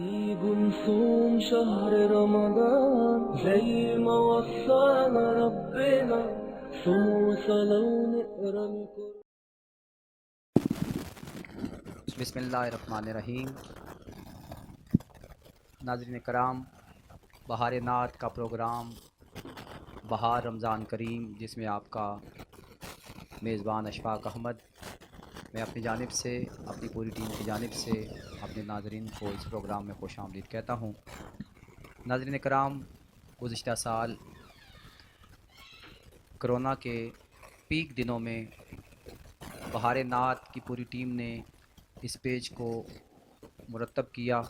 بنصوم شهر رمضان زي ما وصانا ربنا صوم وصلاة ونقرا القرآن. بسم اللہ الرحمن الرحیم. ناظرین کرام، بہار نعت کا پروگرام بہار رمضان کریم، جس میں آپ کا میزبان اشفاق احمد، میں اپنی جانب سے، اپنی پوری ٹیم کی جانب سے اپنے ناظرین کو اس پروگرام میں خوش آمدید کہتا ہوں. ناظرین کرام، گزشتہ سال کرونا کے پیک دنوں میں بہار نعت کی پوری ٹیم نے اس پیج کو مرتب کیا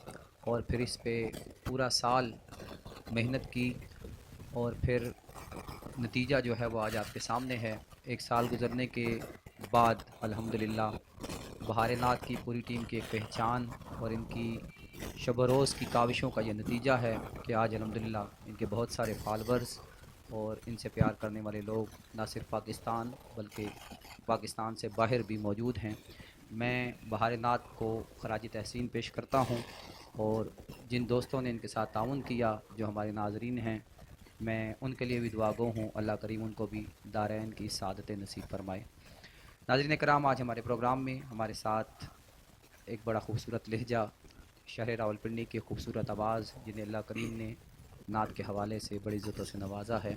اور پھر اس پہ پورا سال محنت کی، اور پھر نتیجہ جو ہے وہ آج آپ کے سامنے ہے. ایک سال گزرنے کے بعد الحمدللہ بہار نعت کی پوری ٹیم کی ایک پہچان اور ان کی شب و روز کی کاوشوں کا یہ نتیجہ ہے کہ آج الحمدللہ ان کے بہت سارے فالورز اور ان سے پیار کرنے والے لوگ نہ صرف پاکستان بلکہ پاکستان سے باہر بھی موجود ہیں. میں بہار نعت کو خراج تحسین پیش کرتا ہوں، اور جن دوستوں نے ان کے ساتھ تعاون کیا جو ہمارے ناظرین ہیں، میں ان کے لیے بھی دعا گو ہوں. اللہ کریم ان کو بھی دارین کی سعادت نصیب فرمائے. ناظرین کرام، آج ہمارے پروگرام میں ہمارے ساتھ ایک بڑا خوبصورت لہجہ، شہر راولپنڈی کی خوبصورت آواز، جنہیں اللہ کریم نے نعت کے حوالے سے بڑی عزتوں سے نوازا ہے،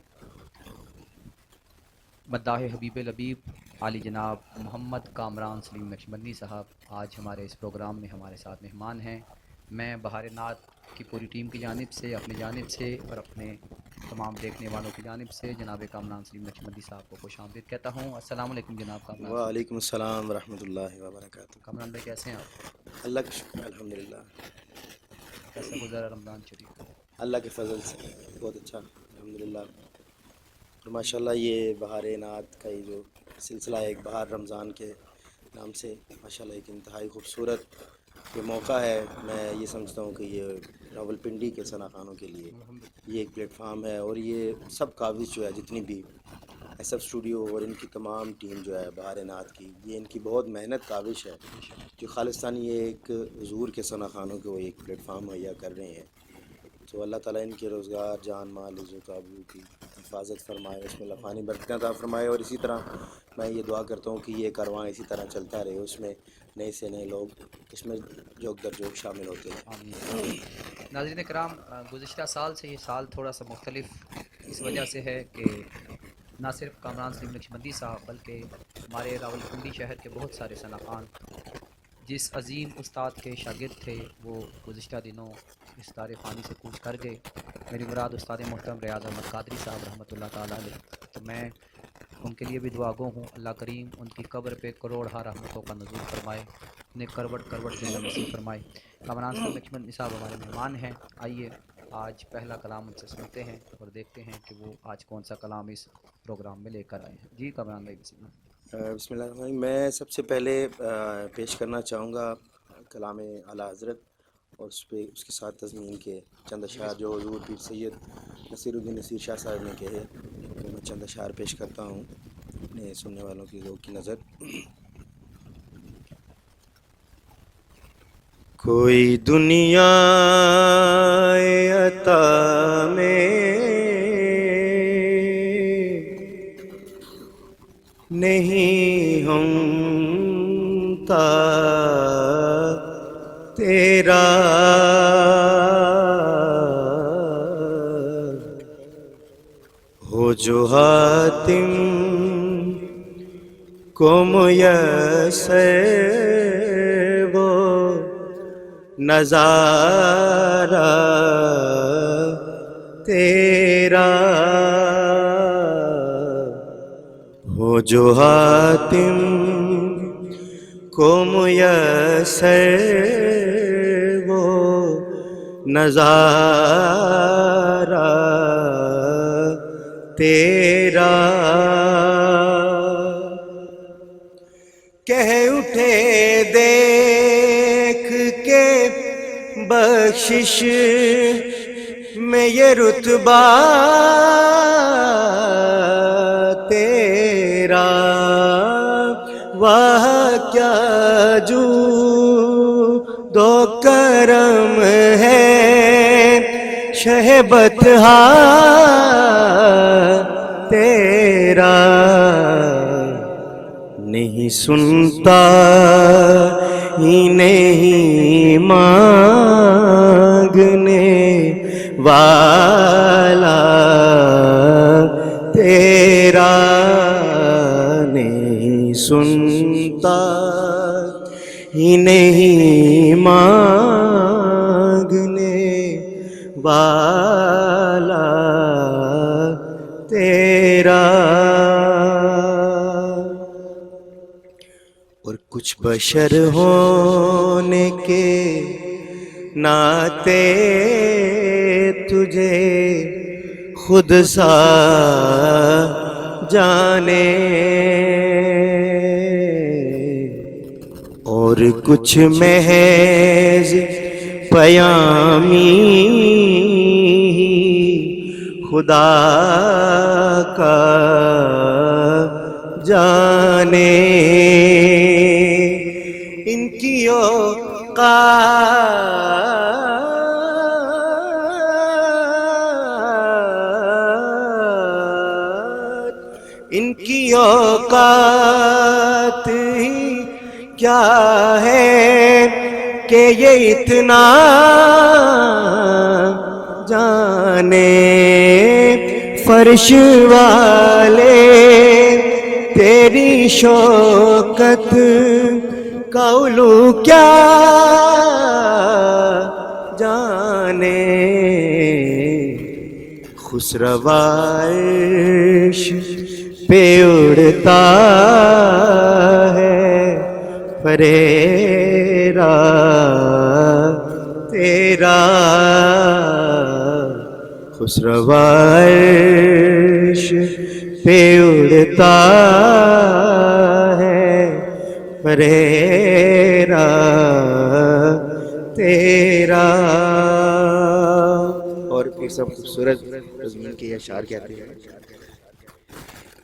مداح حبیب لبیب عالی جناب محمد کامران سلیم نقشبندی صاحب آج ہمارے اس پروگرام میں ہمارے ساتھ مہمان ہیں. میں بہار نعت کی پوری ٹیم کی جانب سے، اپنی جانب سے اور اپنے تمام دیکھنے والوں کی جانب سے جناب کامران سلیم نقشبندی صاحب کو خوش آمدید کہتا ہوں. السلام علیکم جناب کامران. وعلیکم السلام ورحمۃ اللہ وبرکاتہ. کامران بھائی کیسے ہیں آپ؟ اللہ کا شکر الحمدللہ. کیسا گزرا رمضان شریف؟ اللہ کے فضل سے بہت اچھا الحمدللہ. اور ماشاء اللہ یہ بہار نعت کا یہ جو سلسلہ ہے، ایک بہار رمضان کے نام سے، ماشاء اللہ ایک انتہائی خوبصورت یہ موقع ہے. میں یہ سمجھتا ہوں کہ یہ راولپنڈی کے ثنا خانوں کے لیے یہ ایک پلیٹ فارم ہے، اور یہ سب کاوش جو ہے، جتنی بھی ایس ایف اسٹوڈیو اور ان کی تمام ٹیم جو ہے بہار نعت کی، یہ ان کی بہت محنت کاوش ہے جو خالصتاً یہ ایک حضور کے ثنا خانوں کو ایک پلیٹ فارم مہیا کر رہے ہیں. تو اللہ تعالیٰ ان کے روزگار، جان مال، عزت و آبرو کی حفاظت فرمائے، اس میں لفانی برکتیں عطا فرمائے. اور اسی طرح میں یہ دعا کرتا ہوں کہ یہ کارواں اسی طرح چلتا رہے، اس میں نئے سے نئے لوگ اس میں جوک در جوک شامل ہوتے ہیں. آمین. ناظرین کرام، گزشتہ سال سے یہ سال تھوڑا سا مختلف اس وجہ سے ہے کہ نہ صرف کامران سلیم نقشبندی صاحب بلکہ ہمارے راولپنڈی شہر کے بہت سارے ثنا خان جس عظیم استاد کے شاگرد تھے، وہ گزشتہ دنوں اس دار فانی سے کوچ کر گئے. میری مراد استاد محترم ریاض احمد قادری صاحب رحمۃ اللہ تعالیٰ علیہ. تو میں ان کے لیے بھی دعا گو ہوں. اللہ کریم ان کی قبر پہ کروڑہا رحمتوں کا نزول فرمائے، انہیں کروڑ کروڑ جنت نصیب فرمائے. کامران سلیم نقشبندی صاحب ہمارے مہمان ہیں. آئیے آج پہلا کلام ان سے سنتے ہیں اور دیکھتے ہیں کہ وہ آج کون سا کلام اس پروگرام میں لے کر آئے ہیں. جی کامران بھائی بسم اللہ. بسم اللہ الرحمن الرحیم. میں سب سے پہلے پیش کرنا چاہوں گا کلام اعلیٰ حضرت، اور اس کے ساتھ تضمین کے چند اشعار جو حضور پیر سید نصیر الدین نصیر شاہ صاحب نے کہے، تو میں چند اشعار پیش کرتا ہوں اپنے سننے والوں کی ذوق کی نظر. کوئی دنیا عطا میں نہیں ہم تا تیرا، ہو جو حاتم کو میسر وہ نظارہ تیرا، ہو جو حاتم کو میسر وہ نظارہ تیرا. کہہ اٹھے دیکھ کے بخشش میں یہ رتبہ تیرا، واہ کیا جو دو کرم ہے شہ بطحا تیرا نہیں سنتا ہی نہیں مانگنے والا تیرا نہیں سنتا ہی نہیں مانگنے والا تیرا. اور کچھ بشر ہونے کے ناطے تجھے خود سا جانے اور کچھ محض پیامی خدا کا جانے. ان کی اوقات ہی کیا ہے کہ یہ اتنا جانے. فرش والے تیری شوکت کا علو کیا جانے. خسروا عرش پہ اڑتا ہے فریرا تیرا. خسروا عرش پہ اڑتا ہے فریرا تیرا. اور پھر سب خوبصورت مضمون کے اشعار کہتے ہیں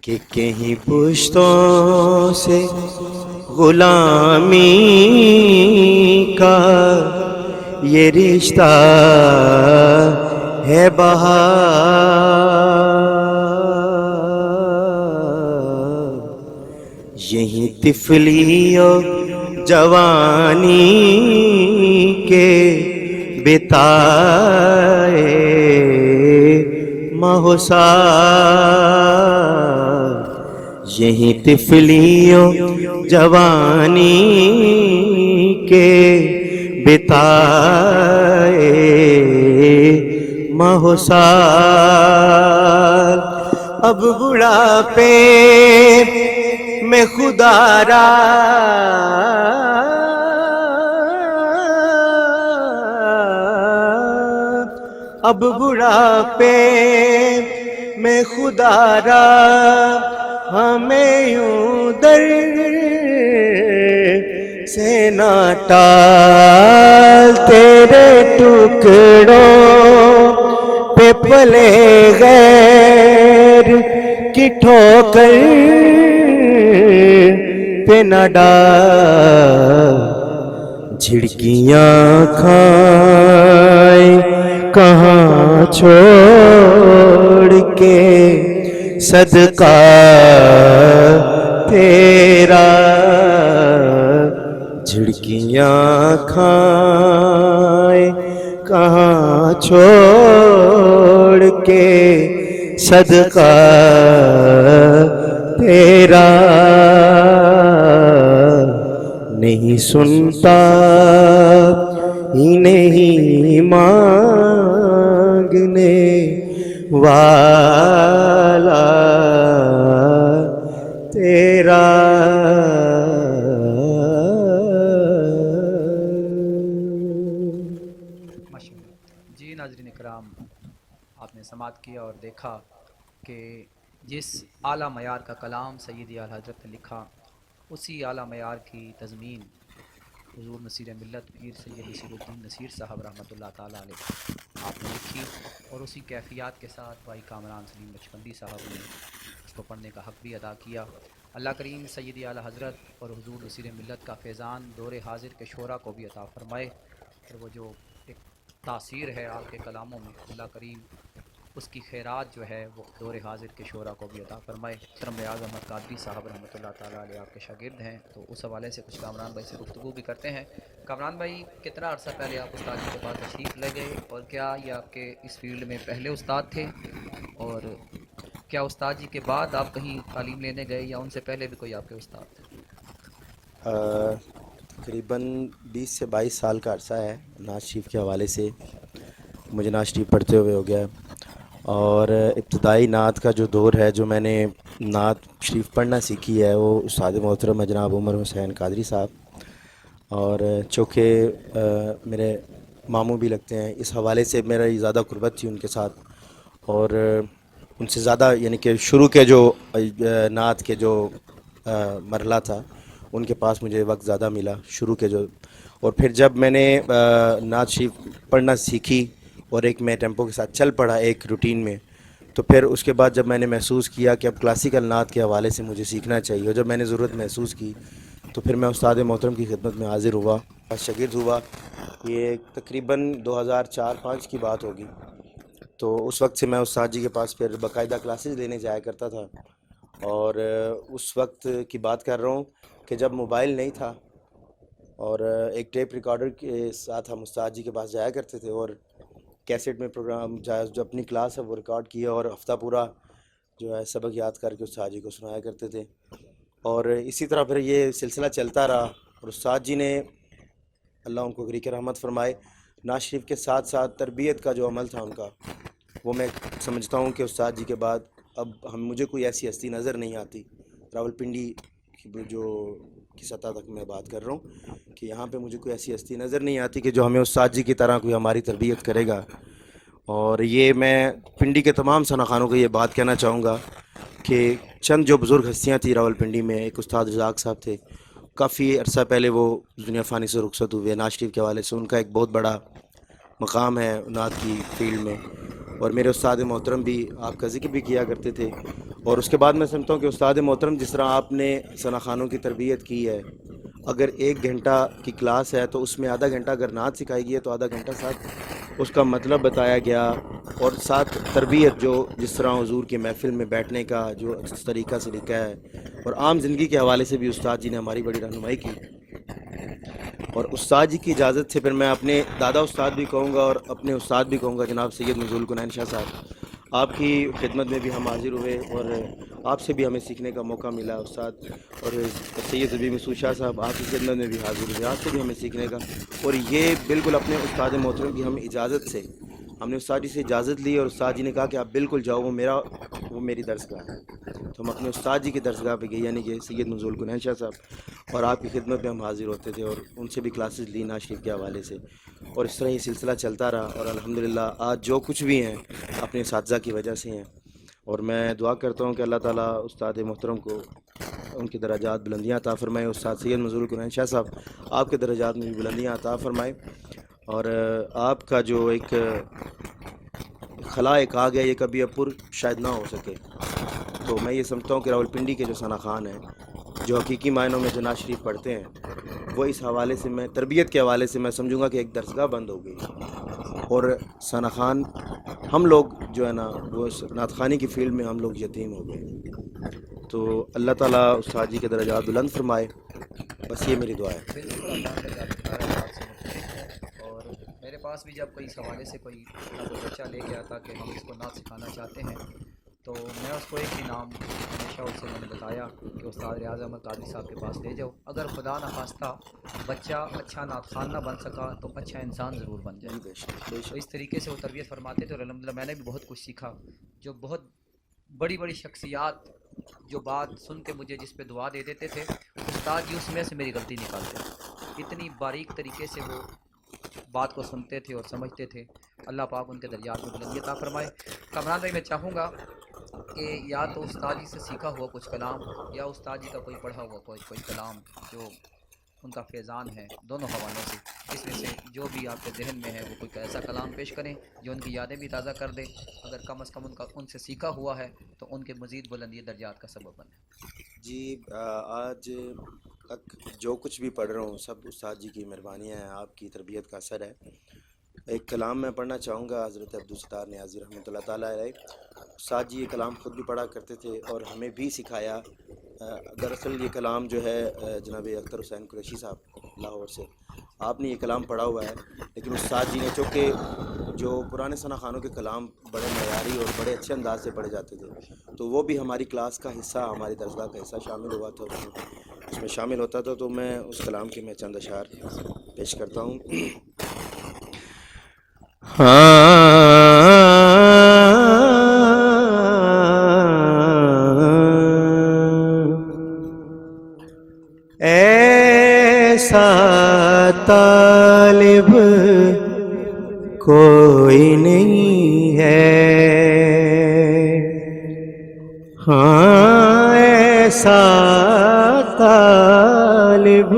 کہ کہیں پشتوں سے غلامی کا یہ رشتہ ہے بہار. یہیں طفلی و جوانی کے بتائے مہوسار. یہیں طفلی و جوانی کے بتائے مہوسار. اب بڑھاپے میں خدا را اب بڑھاپے میں خدا را ہمیں یوں در سے نہ ٹال. تیرے ٹکڑوں پہ پلے غیر کی ٹھوکر پہ نہ ڈال. جھڑکیاں کھائیں کہاں چھوڑ کے صدقہ تیرا. جھڑکیاں کھائیں کہاں چھوڑ کے صدقہ تیرا. نہیں سنتا ہی نہیں مانگنے والا تیرا. جی ناظرین اکرام، آپ نے سماعت کیا اور دیکھا کہ جس اعلیٰ معیار کا کلام سیدی اعلیٰ حضرت نے لکھا، اسی اعلیٰ معیار کی تضمین حضور نصیر ملت پیر سید نصیر الدین نصیر صاحب رحمۃ اللہ تعالیٰ علیہ آپ نے لکھی، اور اسی کیفیات کے ساتھ بھائی کامران سلیم بچپندی صاحب نے اس کو پڑھنے کا حق بھی ادا کیا. اللہ کریم سیدی اعلیٰ حضرت اور حضور نصیر ملت کا فیضان دور حاضر کے شعراء کو بھی عطا فرمائے، اور وہ جو ایک تاثیر ہے آپ کے کلاموں میں، اللہ کریم اس کی خیرات جو ہے وہ دور حاضر کے شعراء کو بھی عطا فرمائے۔ محترم ریاض احمد قادری صاحب رحمۃ اللہ تعالیٰ علیہ آپ کے شاگرد ہیں، تو اس حوالے سے کچھ کامران بھائی سے گفتگو بھی کرتے ہیں۔ کامران بھائی، کتنا عرصہ پہلے آپ استاد جی کے پاس تشریف لے گئے، اور کیا یہ آپ کے اس فیلڈ میں پہلے استاد تھے، اور کیا استاد جی کے بعد آپ کہیں تعلیم لینے گئے یا ان سے پہلے بھی کوئی آپ کے استاد تھے؟ تقریباً 20 سے 22 سال کا عرصہ ہے نعت شریف کے حوالے سے مجھے نعت شریف پڑھتے ہوئے ہو گیا ہے، اور ابتدائی نعت کا جو دور ہے، جو میں نے نعت شریف پڑھنا سیکھی ہے، وہ استاد محترم جناب عمر حسین قادری صاحب، اور چونکہ میرے ماموں بھی لگتے ہیں، اس حوالے سے میرا زیادہ قربت تھی ان کے ساتھ، اور ان سے زیادہ یعنی کہ شروع کے جو نعت کے جو مرحلہ تھا ان کے پاس مجھے وقت زیادہ ملا شروع کے جو، اور پھر جب میں نے نعت شریف پڑھنا سیکھی اور ایک میں ٹیمپو کے ساتھ چل پڑا ایک روٹین میں، تو پھر اس کے بعد جب میں نے محسوس کیا کہ اب کلاسیکل نعت کے حوالے سے مجھے سیکھنا چاہیے، اور جب میں نے ضرورت محسوس کی تو پھر میں استاد محترم کی خدمت میں حاضر ہوا، شاگرد ہوا۔ یہ تقریباً 2004-05 کی بات ہوگی، تو اس وقت سے میں استاد جی کے پاس پھر باقاعدہ کلاسز لینے جایا کرتا تھا، اور اس وقت کی بات کر رہا ہوں کہ جب موبائل نہیں تھا، اور ایک ٹیپ ریکارڈر کے ساتھ ہم استاد جی کے پاس جایا کرتے تھے، اور کیسٹ میں پروگرام جو اپنی کلاس ہے وہ ریکارڈ کیا، اور ہفتہ پورا جو ہے سبق یاد کر کے استاد جی کو سنایا کرتے تھے، اور اسی طرح پھر یہ سلسلہ چلتا رہا، اور استاد جی نے اللہ ان کو غریق رحمت فرمائے، نعت شریف کے ساتھ ساتھ تربیت کا جو عمل تھا ان کا، وہ میں سمجھتا ہوں کہ استاد جی کے بعد اب مجھے کوئی ایسی ہستی نظر نہیں آتی راولپنڈی کی سطح تک میں بات کر رہا ہوں کہ یہاں پہ مجھے کوئی ایسی ہستی نظر نہیں آتی کہ جو ہمیں استاد جی کی طرح کوئی ہماری تربیت کرے گا، اور یہ میں پنڈی کے تمام ثنا خانوں کو یہ بات کہنا چاہوں گا کہ چند جو بزرگ ہستیاں تھیں راولپنڈی میں، ایک استاد رزاق صاحب تھے، کافی عرصہ پہلے وہ دنیا فانی سے رخصت ہوئے، نعت شریف کے حوالے سے ان کا ایک بہت بڑا مقام ہے نعت کی فیلڈ میں، اور میرے استاد محترم بھی آپ کا ذکر بھی کیا کرتے تھے، اور اس کے بعد میں سمجھتا ہوں کہ استاد محترم جس طرح آپ نے ثنا خانوں کی تربیت کی ہے، اگر 1 گھنٹہ کی کلاس ہے تو اس میں آدھا گھنٹہ اگر نعت سکھائی گئی ہے تو آدھا گھنٹہ ساتھ اس کا مطلب بتایا گیا، اور ساتھ تربیت جو جس طرح حضور کی محفل میں بیٹھنے کا جو طریقہ سلیقہ ہے، اور عام زندگی کے حوالے سے بھی استاد جی نے ہماری بڑی رہنمائی کی، اور استاد جی کی اجازت سے پھر میں اپنے دادا استاد بھی کہوں گا اور اپنے استاد بھی کہوں گا جناب سید نزول کنین شاہ صاحب، آپ کی خدمت میں بھی ہم حاضر ہوئے، اور آپ سے بھی ہمیں سیکھنے کا موقع ملا استاد، اور سید زبی مسعود شاہ صاحب آپ کی خدمت میں بھی حاضر ہوئے، آپ سے بھی ہمیں سیکھنے کا، اور یہ بالکل اپنے استاد محترم کی ہم اجازت سے ہم نے استاد جی سے اجازت لی، اور استاد جی نے کہا کہ آپ بالکل جاؤ، وہ میری درسگاہ ہے، تو ہم اپنے استاد جی کی درسگاہ پہ گئے، یعنی کہ سید نزول کنین شاہ صاحب، اور آپ کی خدمت میں ہم حاضر ہوتے تھے، اور ان سے بھی کلاسز لی نعت شریف کے حوالے سے، اور اس طرح یہ سلسلہ چلتا رہا، اور الحمدللہ آج جو کچھ بھی ہیں اپنے اساتذہ کی وجہ سے ہیں، اور میں دعا کرتا ہوں کہ اللہ تعالیٰ استاد محترم کو ان کے درجات بلندیاں عطا فرمائے، استاد سید نزول کنین شاہ صاحب آپ کے درجات میں بھی بلندیاں عطا فرمائے، اور آپ کا جو ایک خلا ایک آ گیا یہ کبھی اب پر شاید نہ ہو سکے، تو میں یہ سمجھتا ہوں کہ راولپنڈی کے جو ثنا خان ہیں جو حقیقی معنوں میں جو نعت شریف پڑھتے ہیں، وہ اس حوالے سے میں تربیت کے حوالے سے میں سمجھوں گا کہ ایک درسگاہ بند ہو گئی، اور ثنا خان ہم لوگ جو ہے نا وہ نعت خوانی کی فیلڈ میں ہم لوگ یتیم ہو گئے، تو اللہ تعالیٰ استاد جی کے درجات بلند فرمائے، بس یہ میری دعا ہے۔ بالکل، اللہ کا درجات سے مختلف ہے، اور میرے پاس بھی جب کوئی اس حوالے سے کوئی اپنا کوئی بچہ لے کے آتا کہ ہم اس کو نعت سکھانا چاہتے ہیں، تو میں اس کو ایک ہی نام ہمیشہ اسے میں نے بتایا کہ استاد ریاض احمد قادری صاحب کے پاس لے جاؤ، اگر خدا نخواستہ بچہ اچھا نعت خوان نہ بن سکا تو اچھا انسان ضرور بن جائے جی بے شک بے تو اس شک۔ طریقے سے وہ تربیت فرماتے تھے، اور الحمدللہ میں نے بھی بہت کچھ سیکھا، جو بہت بڑی بڑی شخصیات جو بات سن کے مجھے جس پہ دعا دے دیتے تھے، استاد جی اس میں سے میری غلطی نکالتے تھے، اتنی باریک طریقے سے وہ بات کو سنتے تھے اور سمجھتے تھے، اللہ پاک ان کے درجات میں بلندی عطا فرمائے۔ کامران بھائی، میں چاہوں گا کہ یا تو استاد جی سے سیکھا ہوا کچھ کلام یا استاد جی کا کوئی پڑھا ہوا کوئی کلام جو ان کا فیضان ہے، دونوں حوالوں سے اس میں سے جو بھی آپ کے ذہن میں ہے وہ کوئی ایسا کلام پیش کریں جو ان کی یادیں بھی تازہ کر دے، اگر کم از کم ان سے سیکھا ہوا ہے تو ان کے مزید بلندی درجات کا سبب بنے۔ جی آج تک جو کچھ بھی پڑھ رہا ہوں سب استاد جی کی مہربانیاں ہیں، آپ کی تربیت کا اثر ہے، ایک کلام میں پڑھنا چاہوں گا حضرت عبدالستار نیازی رحمۃ اللہ تعالیٰ علیہ. استاد جی یہ کلام خود بھی پڑھا کرتے تھے اور ہمیں بھی سکھایا. دراصل یہ کلام جو ہے جناب اختر حسین قریشی صاحب لاہور سے آپ نے یہ کلام پڑھا ہوا ہے، لیکن استاد جی نے چونکہ جو پرانے ثنا خانوں کے کلام بڑے معیاری اور بڑے اچھے انداز سے پڑھے جاتے تھے تو وہ بھی ہماری کلاس کا حصہ، ہماری درسگاہ کا حصہ شامل ہوا تھا، اس میں شامل ہوتا تھا. تو میں اس کلام کے میں چند اشعار پیش کرتا ہوں. ایسا طالب کوئی نہیں ہے، ہاں ایسا طالب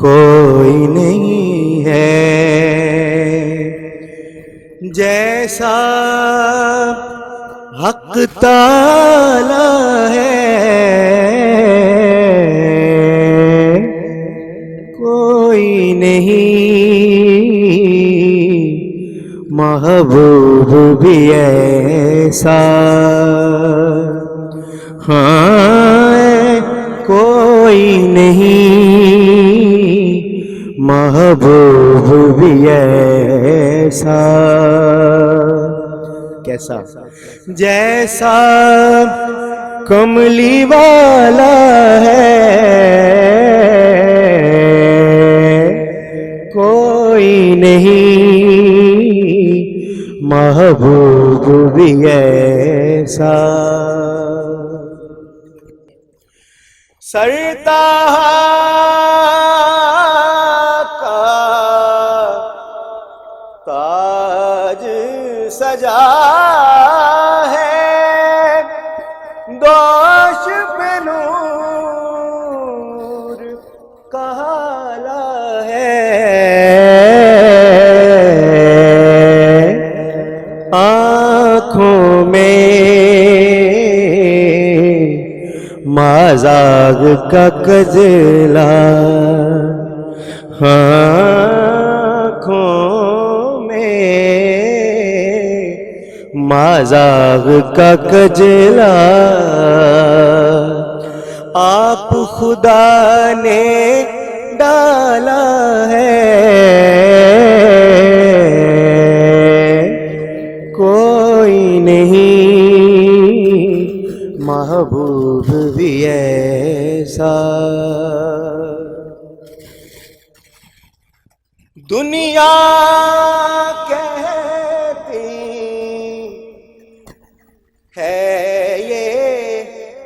کوئی نہیں ہے جیسا حق تعالی ہے، کوئی نہیں محبوب بھی ایسا، ہاں کوئی نہیں محبوب بھی ایسا. کیسا؟ جیسا کملی والا ہے کوئی نہیں محبوب بھی ایسا. سرتاج کا تاج سجا ہے، دوش پہ نور کا حالا ہے، آنکھوں میں مازاغ کا کجلا، آنکھوں میں مازاغ کا کجلا، آپ خدا نے ڈالا ہے، کوئی نہیں محبوب بھی ایسا. دنیا کہتی ہے یہ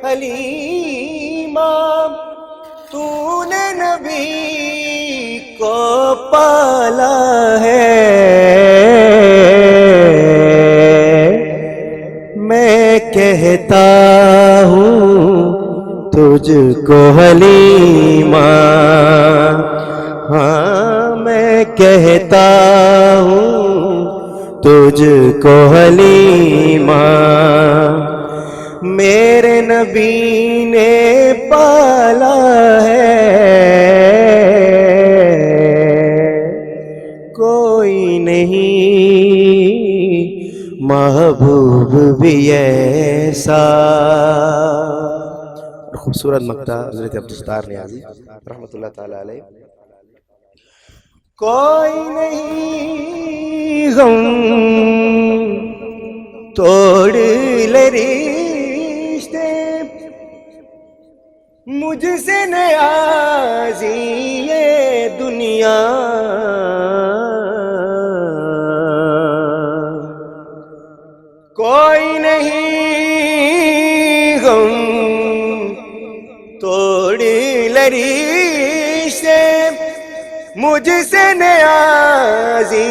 حلیمہ تو نے نبی کو پالا ہے، میں کہتا ہوں تجھ کو حلیمہ، ہاں میں کہتا ہوں تجھ کو حلیمہ، میرے نبی نے پالا ہے، کوئی نہیں محبوب بھی ایسا. خوبصورت مقطع حضرت عبدالستار نیازی رحمۃ اللہ تعالی علیہ. کوئی نہیں غم توڑ لے رشتے مجھ سے نیازی یہ دنیا، کوئی نہیں غم توڑ لے رشتے مجھ سے نیازی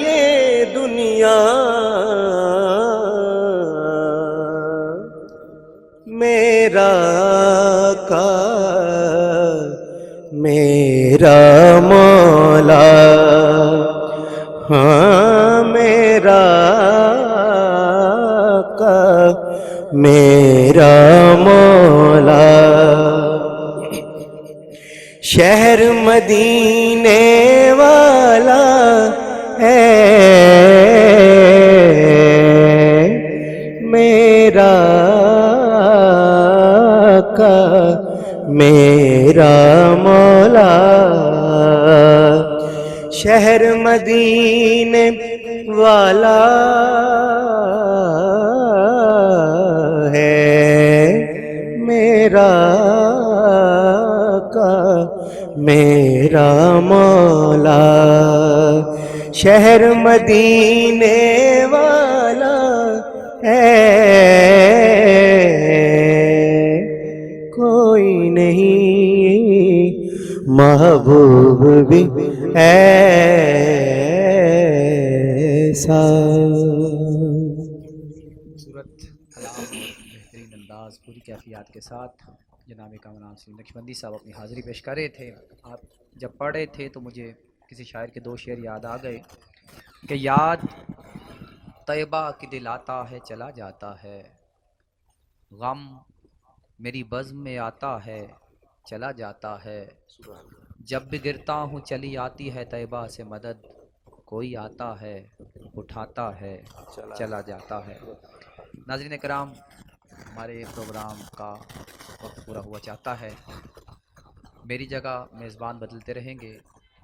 یہ دنیا، میرا آقا میرا مولا، ہاں میرا آقا میرا مولا. شہر مدینے والا میرا آقا میرا مولا شہر مدینے والا ہے میرا آقا میرا مولا شہر مدینے والا ہے کوئی نہیں محبوب بھی ایسا. خوبصورت کلام اور بہترین انداز پوری کیفیات کے ساتھ جناب کامران سلیم نقشبندی صاحب اپنی حاضری پیش کر رہے تھے. آپ جب پڑھ رہے تھے تو مجھے کسی شاعر کے 2 شعر یاد آ گئے کہ یاد طیبہ کی دلاتا ہے چلا جاتا ہے، غم میری بزم میں آتا ہے چلا جاتا ہے، جب بھی گرتا ہوں چلی آتی ہے طیبہ سے مدد، کوئی آتا ہے اٹھاتا ہے چلا جاتا ہے. ناظرین کرام، ہمارے پروگرام کا وقت پورا ہوا چاہتا ہے. میری جگہ میزبان بدلتے رہیں گے،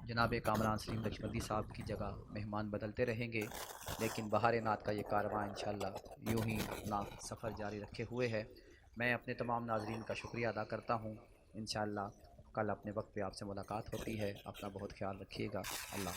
جناب کامران سلیم نقشبندی صاحب کی جگہ مہمان بدلتے رہیں گے، لیکن بہار نعت کا یہ کارواں انشاءاللہ یوں ہی اپنا سفر جاری رکھے ہوئے ہے. میں اپنے تمام ناظرین کا شکریہ ادا کرتا ہوں. انشاءاللہ کل اپنے وقت پہ آپ سے ملاقات ہوتی ہے. اپنا بہت خیال رکھیے گا. اللہ